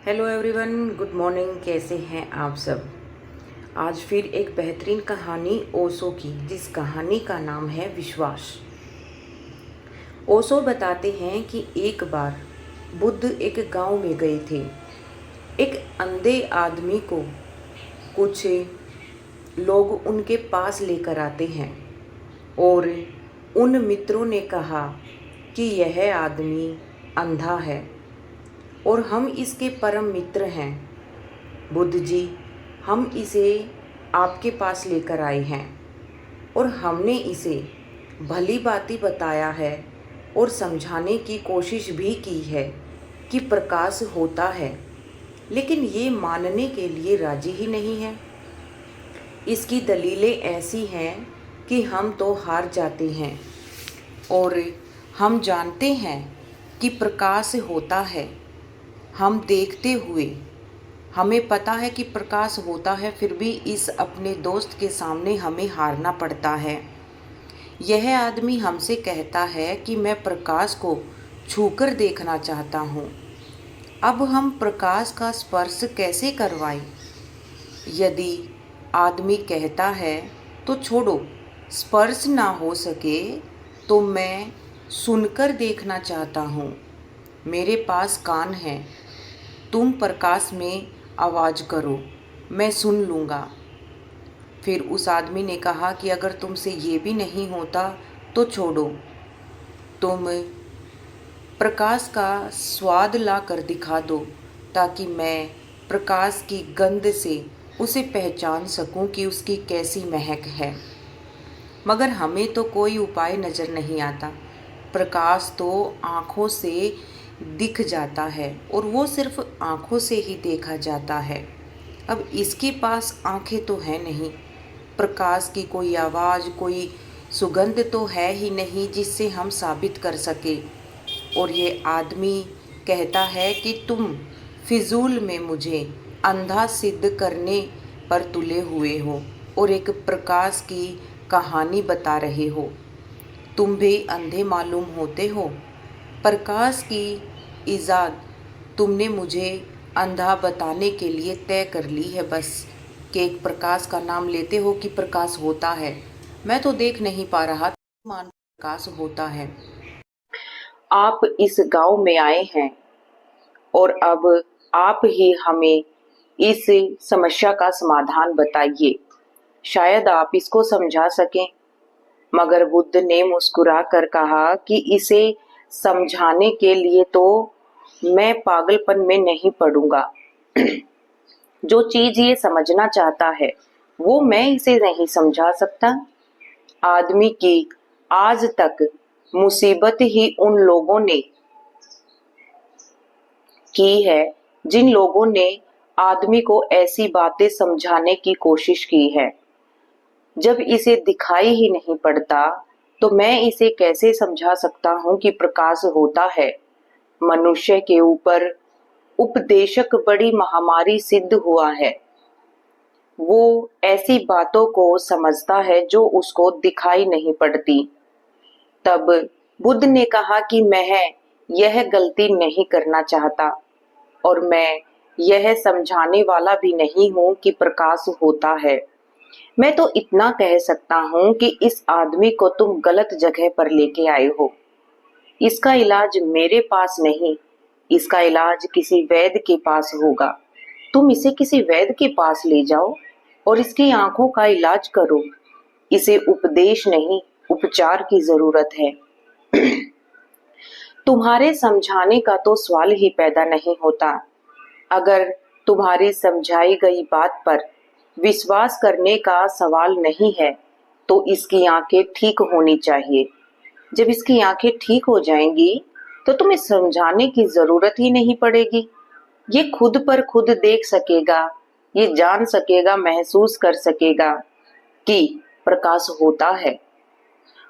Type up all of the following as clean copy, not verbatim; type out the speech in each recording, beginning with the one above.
Hello everyone, good morning. कैसे हैं आप सब। आज फिर एक बेहतरीन कहानी ओशो की, जिस कहानी का नाम है विश्वास। ओशो बताते हैं कि एक बार बुद्ध एक गांव में गए थे। एक अंधे आदमी को कुछ लोग उनके पास लेकर आते हैं और उन मित्रों ने कहा कि यह आदमी अंधा है और हम इसके परम मित्र हैं। बुद्ध जी, हम इसे आपके पास लेकर आए हैं और हमने इसे भली भांति बताया है और समझाने की कोशिश भी की है कि प्रकाश होता है, लेकिन ये मानने के लिए राजी ही नहीं है। इसकी दलीलें ऐसी हैं कि हम तो हार जाते हैं और हम जानते हैं कि प्रकाश होता है। हम देखते हुए हमें पता है कि प्रकाश होता है, फिर भी इस अपने दोस्त के सामने हमें हारना पड़ता है। यह आदमी हमसे कहता है कि मैं प्रकाश को छूकर देखना चाहता हूँ। अब हम प्रकाश का स्पर्श कैसे करवाएं? यदि आदमी कहता है तो छोड़ो, स्पर्श ना हो सके तो मैं सुनकर देखना चाहता हूँ। मेरे पास कान हैं, तुम प्रकाश में आवाज़ करो, मैं सुन लूँगा। फिर उस आदमी ने कहा कि अगर तुमसे ये भी नहीं होता तो छोड़ो, तुम प्रकाश का स्वाद ला कर दिखा दो ताकि मैं प्रकाश की गंध से उसे पहचान सकूं कि उसकी कैसी महक है। मगर हमें तो कोई उपाय नज़र नहीं आता। प्रकाश तो आँखों से दिख जाता है और वो सिर्फ आँखों से ही देखा जाता है। अब इसके पास आँखें तो हैं नहीं, प्रकाश की कोई आवाज़, कोई सुगंध तो है ही नहीं जिससे हम साबित कर सके। और ये आदमी कहता है कि तुम फिजूल में मुझे अंधा सिद्ध करने पर तुले हुए हो और एक प्रकाश की कहानी बता रहे हो। तुम भी अंधे मालूम होते हो। प्रकाश की इजाद तुमने मुझे अंधा बताने के लिए तय कर ली है, बस कि एक प्रकाश का नाम लेते हो कि प्रकाश होता है। मैं तो देख नहीं पा रहा, मान प्रकाश होता है। आप इस गांव में आए हैं और अब आप ही हमें इस समस्या का समाधान बताइए। शायद आप इसको समझा सकें। मगर बुद्ध ने मुस्कुरा कर कहा कि इसे समझाने के लिए तो मैं पागलपन में नहीं पड़ूंगा। जो चीज ये समझना चाहता है वो मैं इसे नहीं समझा सकता। आदमी की आज तक मुसीबत ही उन लोगों ने की है जिन लोगों ने आदमी को ऐसी बातें समझाने की कोशिश की है। जब इसे दिखाई ही नहीं पड़ता तो मैं इसे कैसे समझा सकता हूँ कि प्रकाश होता है। मनुष्य के ऊपर उपदेशक बड़ी महामारी सिद्ध हुआ है। वो ऐसी बातों को समझता है जो उसको दिखाई नहीं पड़ती। तब बुद्ध ने कहा कि मैं यह गलती नहीं करना चाहता और मैं यह समझाने वाला भी नहीं हूं कि प्रकाश होता है। मैं तो इतना कह सकता हूं कि इस आदमी को तुम गलत जगह पर लेके आए हो। इसका इलाज मेरे पास नहीं, इसका इलाज किसी वैद्य के पास होगा। तुम इसे किसी वैद्य के पास ले जाओ और इसकी आंखों का इलाज करो। इसे उपदेश नहीं, उपचार की जरूरत है। तुम्हारे समझाने का तो सवाल ही पैदा नहीं होता। अगर तुम्हारी समझाई गई बात पर विश्वास करने का सवाल नहीं है तो इसकी आंखें ठीक होनी चाहिए। जब इसकी आंखें ठीक हो जाएंगी तो तुम्हें समझाने की जरूरत ही नहीं पड़ेगी। ये खुद पर खुद देख सकेगा, ये जान सकेगा, महसूस कर सकेगा कि प्रकाश होता है।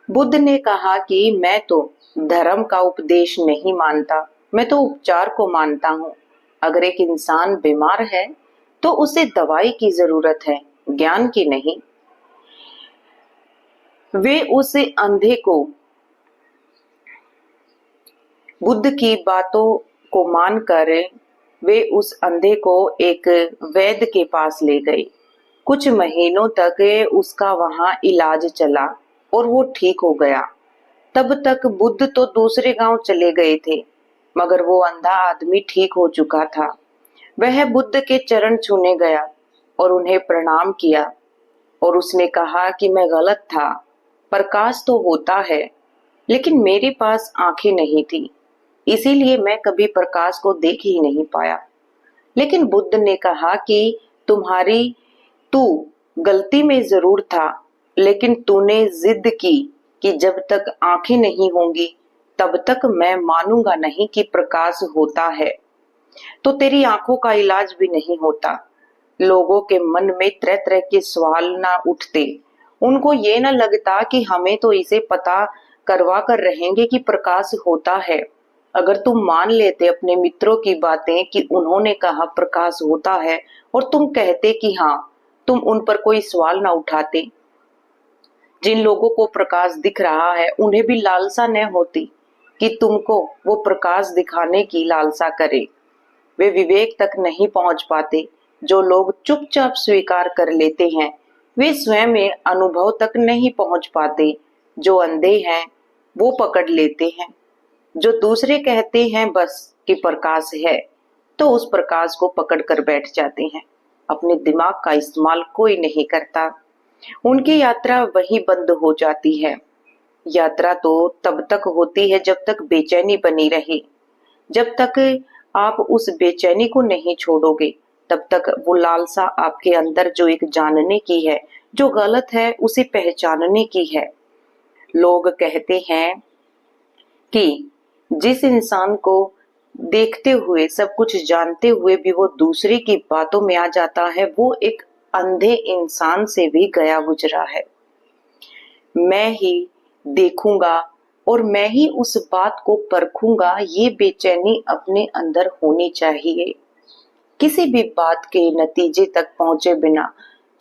बुद्ध ने कहा कि मैं तो धर्म का उपदेश नहीं मानता, मैं तो उपचार को मानता हूँ। अगर एक इंसान बीमार है तो उसे दवाई की जरूरत है, ज्ञान की नहीं। वे उस अंधे को बुद्ध की बातों को मानकर वे उस अंधे को एक वैद्य के पास ले गए। कुछ महीनों तक उसका वहां इलाज चला और वो ठीक हो गया। तब तक बुद्ध तो दूसरे गांव चले गए थे, मगर वो अंधा आदमी ठीक हो चुका था। वह बुद्ध के चरण छूने गया और उन्हें प्रणाम किया और उसने कहा कि मैं गलत था। प्रकाश तो होता है, लेकिन मेरे पास आंखें नहीं थी, इसीलिए मैं कभी प्रकाश को देख ही नहीं पाया। लेकिन बुद्ध ने कहा कि तुम्हारी तू गलती में जरूर था, लेकिन तूने जिद की कि जब तक आंखें नहीं होंगी तब तक मैं मानूंगा नहीं कि प्रकाश होता है, तो तेरी आंखों का इलाज भी नहीं होता। लोगों के मन में तरह तरह के सवाल ना उठते। उनको ये ना लगता कि हमें तो इसे पता करवा कर रहेंगे कि प्रकाश होता है। अगर तुम मान लेते अपने मित्रों की बातें कि उन्होंने कहा प्रकाश होता है और तुम कहते कि हाँ, तुम उन पर कोई सवाल ना उठाते। जिन लोगों को प्रकाश दिख रहा है उन्हें भी लालसा न होती कि तुमको वो प्रकाश दिखाने की लालसा करे। वे विवेक तक नहीं पहुंच पाते। जो लोग चुपचाप स्वीकार कर लेते हैं वे स्वयं में अनुभव तक नहीं पहुंच पाते। जो अंधे हैं वो पकड़ लेते हैं। जो दूसरे कहते हैं बस कि प्रकाश है, तो उस प्रकाश को पकड़ कर बैठ जाते हैं। अपने दिमाग का इस्तेमाल कोई नहीं करता। उनकी यात्रा वहीं बंद हो जाती है। यात्रा तो तब तक होती है जब तक बेचैनी बनी रहे। जब तक आप उस बेचैनी को नहीं छोड़ोगे तब तक वो लालसा आपके अंदर जो एक जानने की है, जो गलत है उसे पहचानने की है। लोग कहते हैं कि जिस इंसान को देखते हुए सब कुछ जानते हुए भी वो दूसरे की बातों में आ जाता है, वो एक अंधे इंसान से भी गया गुजरा है। मैं ही देखूंगा और मैं ही उस बात को परखूंगा, ये बेचैनी अपने अंदर होनी चाहिए। किसी भी बात के नतीजे तक पहुंचे बिना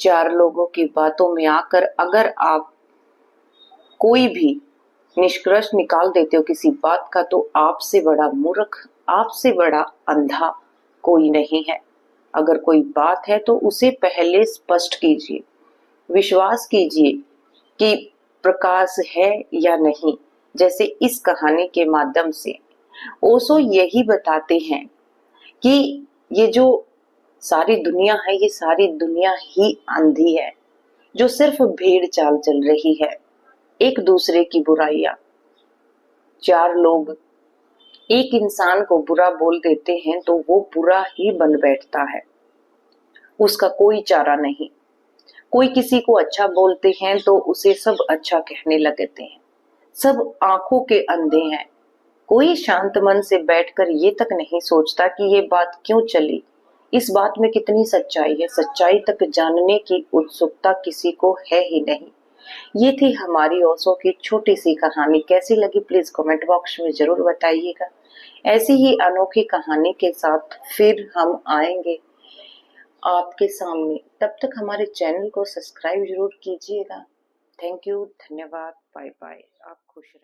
चार लोगों की बातों में आकर अगर आप कोई भी निष्कर्ष निकाल देते हो किसी बात का, तो आपसे बड़ा मूर्ख, आपसे बड़ा अंधा कोई नहीं है। अगर कोई बात है तो उसे पहले स्पष्ट कीजिए, विश्वास कीजिए कि प्रकाश है या नहीं। जैसे इस कहानी के माध्यम से ओशो यही बताते हैं कि ये जो सारी दुनिया है, ये सारी दुनिया ही अंधी है, जो सिर्फ भेड़ चाल चल रही है, एक दूसरे की बुराइयां। चार लोग एक इंसान को बुरा बोल देते हैं तो वो बुरा ही बन बैठता है, उसका कोई चारा नहीं। कोई किसी को अच्छा बोलते हैं तो उसे सब अच्छा कहने लगते हैं। सब आंखों के अंधे हैं। कोई शांत मन से बैठकर ये तक नहीं सोचता कि ये बात क्यों चली, इस बात में कितनी सच्चाई है। सच्चाई तक जानने की उत्सुकता किसी को है ही नहीं। ये थी हमारी ओशो की छोटी सी कहानी। कैसी लगी प्लीज कमेंट बॉक्स में जरूर बताइएगा। ऐसी ही अनोखी कहानी के साथ फिर हम आएंगे आपके सामने। तब तक हमारे चैनल को सब्सक्राइब जरूर कीजिएगा। थैंक यू, धन्यवाद, बाय बाय। आप खुश रहें।